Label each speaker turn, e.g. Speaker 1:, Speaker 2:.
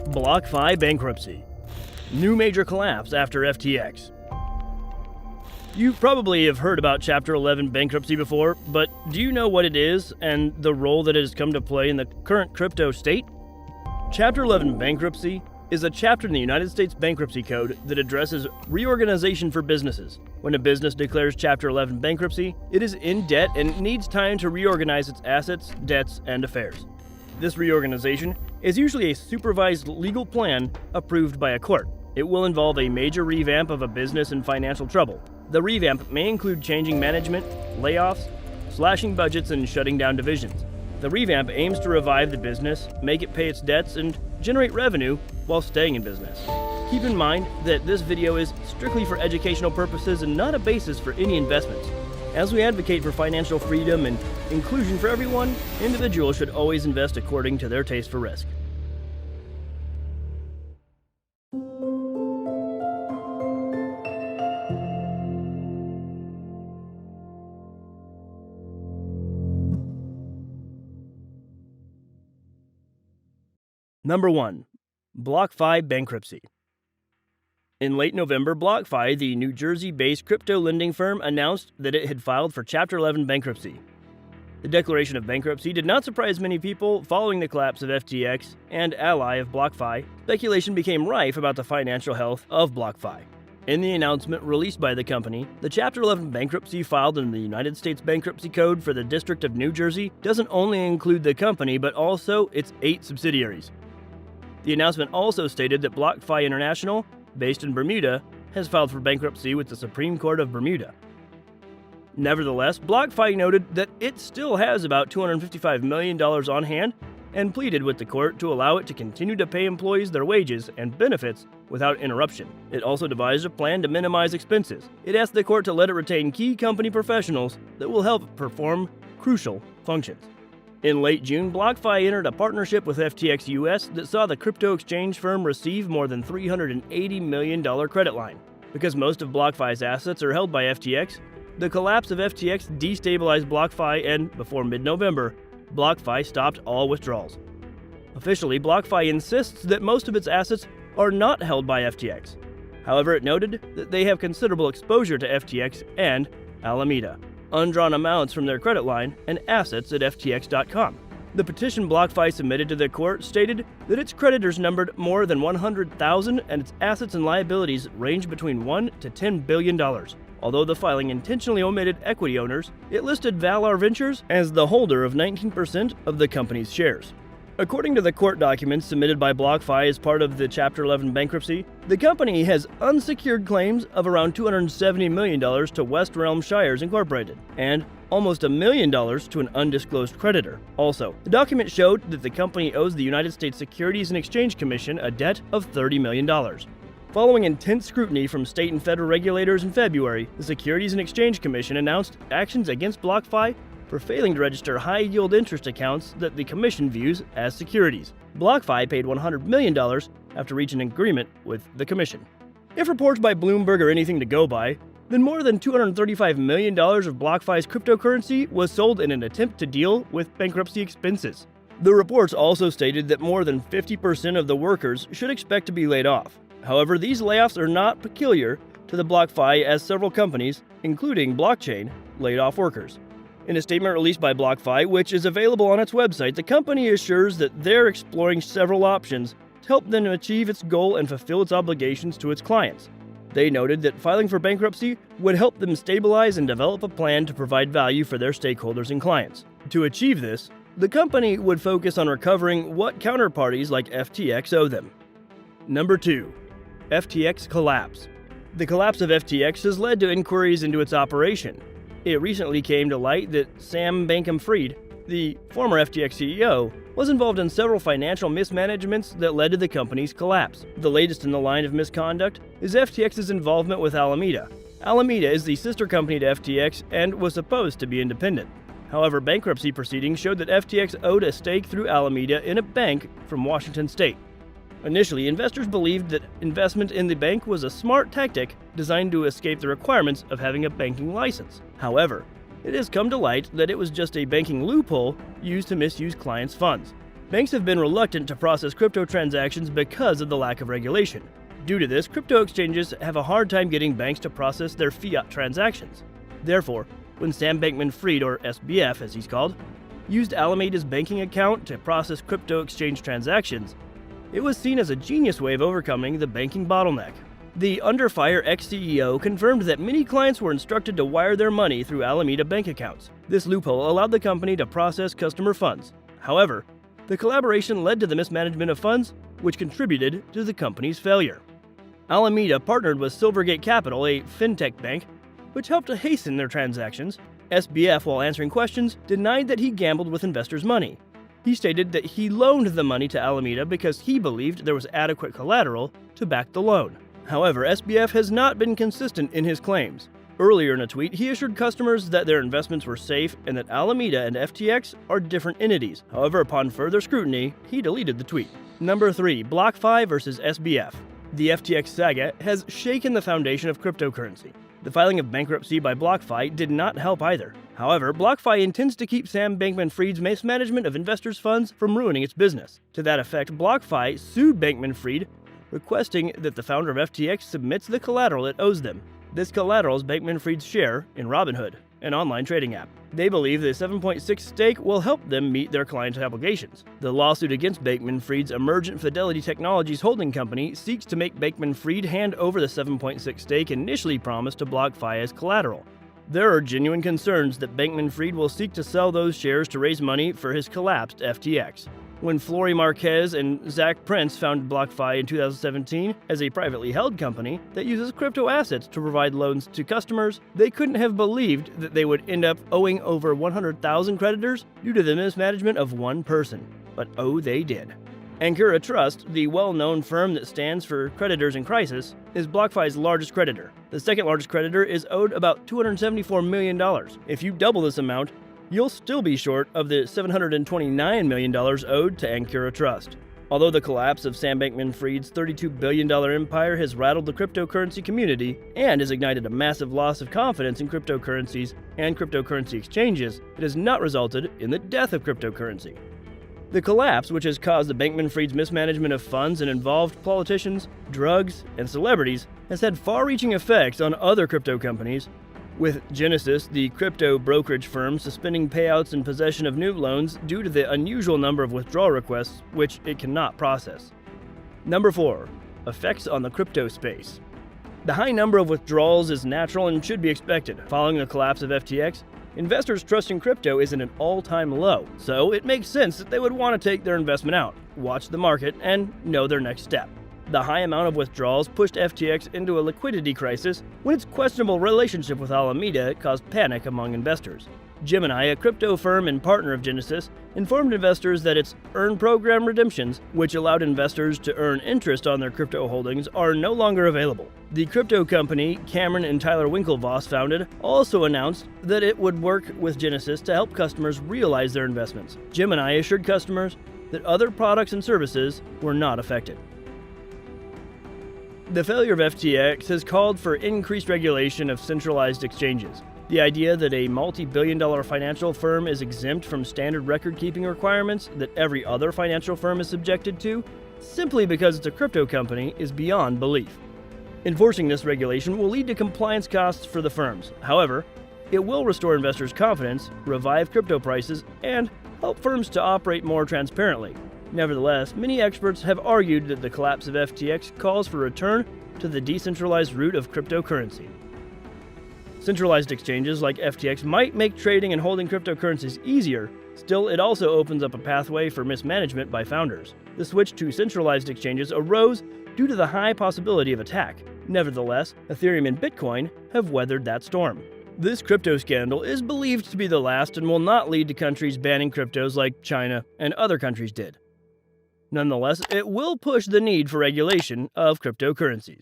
Speaker 1: BlockFi bankruptcy. New major collapse after FTX. You probably have heard about Chapter 11 bankruptcy before, but do you know what it is and the role that it has come to play in the current crypto state? Chapter 11 bankruptcy is a chapter in the United States Bankruptcy Code that addresses reorganization for businesses. When a business declares Chapter 11 bankruptcy, it is in debt and needs time to reorganize its assets, debts, and affairs. This reorganization is usually a supervised legal plan approved by a court. It will involve a major revamp of a business in financial trouble. The revamp may include changing management, layoffs, slashing budgets, and shutting down divisions. The revamp aims to revive the business, make it pay its debts, and generate revenue while staying in business. Keep in mind that this video is strictly for educational purposes and not a basis for any investments. As we advocate for financial freedom and inclusion for everyone, individuals should always invest according to their taste for risk. Number 1. BlockFi bankruptcy. In late November, BlockFi, the New Jersey-based crypto lending firm, announced that it had filed for Chapter 11 bankruptcy. The declaration of bankruptcy did not surprise many people. Following the collapse of FTX and ally of BlockFi, speculation became rife about the financial health of BlockFi. In the announcement released by the company, the Chapter 11 bankruptcy filed in the United States Bankruptcy Code for the District of New Jersey doesn't only include the company but also its 8 subsidiaries. The announcement also stated that BlockFi International, based in Bermuda, has filed for bankruptcy with the Supreme Court of Bermuda. Nevertheless, BlockFi noted that it still has about $255 million on hand and pleaded with the court to allow it to continue to pay employees their wages and benefits without interruption. It also devised a plan to minimize expenses. It asked the court to let it retain key company professionals that will help perform crucial functions. In late June, BlockFi entered a partnership with FTX US that saw the crypto exchange firm receive more than $380 million credit line. Because most of BlockFi's assets are held by FTX, the collapse of FTX destabilized BlockFi and, before mid-November, BlockFi stopped all withdrawals. Officially, BlockFi insists that most of its assets are not held by FTX. However, it noted that they have considerable exposure to FTX and Alameda, undrawn amounts from their credit line, and assets at FTX.com. The petition BlockFi submitted to the court stated that its creditors numbered more than 100,000 and its assets and liabilities ranged between $1 to $10 billion. Although the filing intentionally omitted equity owners, it listed Valar Ventures as the holder of 19% of the company's shares. According to the court documents submitted by BlockFi as part of the Chapter 11 bankruptcy, the company has unsecured claims of around $270 million to West Realm Shires Incorporated and almost $1 million to an undisclosed creditor. Also, the document showed that the company owes the United States Securities and Exchange Commission a debt of $30 million. Following intense scrutiny from state and federal regulators in February, the Securities and Exchange Commission announced actions against BlockFi for failing to register high-yield interest accounts that the commission views as securities. BlockFi paid $100 million after reaching an agreement with the commission. If reports by Bloomberg are anything to go by, then more than $235 million of BlockFi's cryptocurrency was sold in an attempt to deal with bankruptcy expenses. The reports also stated that more than 50% of the workers should expect to be laid off. However, these layoffs are not peculiar to the BlockFi, as several companies, including Blockchain, laid off workers. In a statement released by BlockFi, which is available on its website, the company assures that they're exploring several options to help them achieve its goal and fulfill its obligations to its clients. They noted that filing for bankruptcy would help them stabilize and develop a plan to provide value for their stakeholders and clients. To achieve this, the company would focus on recovering what counterparties like FTX owe them. Number 2. FTX collapse. The collapse of FTX has led to inquiries into its operation. It recently came to light that Sam Bankman-Fried, the former FTX CEO, was involved in several financial mismanagements that led to the company's collapse. The latest in the line of misconduct is FTX's involvement with Alameda. Alameda is the sister company to FTX and was supposed to be independent. However, bankruptcy proceedings showed that FTX owed a stake through Alameda in a bank from Washington state. Initially, investors believed that investment in the bank was a smart tactic designed to escape the requirements of having a banking license. However, it has come to light that it was just a banking loophole used to misuse clients' funds. Banks have been reluctant to process crypto transactions because of the lack of regulation. Due to this, crypto exchanges have a hard time getting banks to process their fiat transactions. Therefore, when Sam Bankman-Fried, or SBF as he's called, used Alameda's banking account to process crypto exchange transactions, it was seen as a genius way of overcoming the banking bottleneck. The under fire ex-CEO confirmed that many clients were instructed to wire their money through Alameda bank accounts. This loophole allowed the company to process customer funds. However, the collaboration led to the mismanagement of funds, which contributed to the company's failure. Alameda partnered with Silvergate Capital, a fintech bank, which helped to hasten their transactions. SBF, while answering questions, denied that he gambled with investors' money. He stated that he loaned the money to Alameda because he believed there was adequate collateral to back the loan. However, SBF has not been consistent in his claims. Earlier in a tweet, he assured customers that their investments were safe and that Alameda and FTX are different entities. However, upon further scrutiny, he deleted the tweet. Number 3. BlockFi versus SBF. The FTX Saga has shaken the foundation of cryptocurrency. The filing of bankruptcy by BlockFi did not help either. However, BlockFi intends to keep Sam Bankman-Fried's mismanagement of investors' funds from ruining its business. To that effect, BlockFi sued Bankman-Fried, requesting that the founder of FTX submits the collateral it owes them. This collateral is Bankman-Fried's share in Robinhood, an online trading app. They believe the 7.6 stake will help them meet their client obligations. The lawsuit against Bankman-Fried's Emergent Fidelity Technologies holding company seeks to make Bankman-Fried hand over the 7.6 stake initially promised to BlockFi as collateral. There are genuine concerns that Bankman-Fried will seek to sell those shares to raise money for his collapsed FTX. When Flory Marquez and Zach Prince founded BlockFi in 2017 as a privately held company that uses crypto assets to provide loans to customers, they couldn't have believed that they would end up owing over 100,000 creditors due to the mismanagement of one person. But oh, they did. Ankura Trust, the well-known firm that stands for creditors in crisis, is BlockFi's largest creditor. The second largest creditor is owed about $274 million. If you double this amount, you'll still be short of the $729 million owed to Ankura Trust. Although the collapse of Sam Bankman-Fried's $32 billion empire has rattled the cryptocurrency community and has ignited a massive loss of confidence in cryptocurrencies and cryptocurrency exchanges, it has not resulted in the death of cryptocurrency. The collapse, which has caused the Bankman-Fried's mismanagement of funds and involved politicians, drugs, and celebrities, has had far-reaching effects on other crypto companies, with Genesis, the crypto brokerage firm, suspending payouts and possession of new loans due to the unusual number of withdrawal requests which it cannot process. Number 4. Effects on the crypto space. The high number of withdrawals is natural and should be expected. Following the collapse of FTX, investors' trust in crypto is at an all-time low, so it makes sense that they would want to take their investment out, watch the market, and know their next step. The high amount of withdrawals pushed FTX into a liquidity crisis when its questionable relationship with Alameda caused panic among investors. Gemini, a crypto firm and partner of Genesis, informed investors that its Earn program redemptions, which allowed investors to earn interest on their crypto holdings, are no longer available. The crypto company Cameron and Tyler Winklevoss founded also announced that it would work with Genesis to help customers realize their investments. Gemini assured customers that other products and services were not affected. The failure of FTX has called for increased regulation of centralized exchanges. The idea that a multi-billion-dollar financial firm is exempt from standard record-keeping requirements that every other financial firm is subjected to, simply because it's a crypto company, is beyond belief. Enforcing this regulation will lead to compliance costs for the firms. However, it will restore investors' confidence, revive crypto prices, and help firms to operate more transparently. Nevertheless, many experts have argued that the collapse of FTX calls for a return to the decentralized root of cryptocurrency. Centralized exchanges like FTX might make trading and holding cryptocurrencies easier. Still, it also opens up a pathway for mismanagement by founders. The switch to centralized exchanges arose due to the high possibility of attack. Nevertheless, Ethereum and Bitcoin have weathered that storm. This crypto scandal is believed to be the last and will not lead to countries banning cryptos like China and other countries did. Nonetheless, it will push the need for regulation of cryptocurrencies.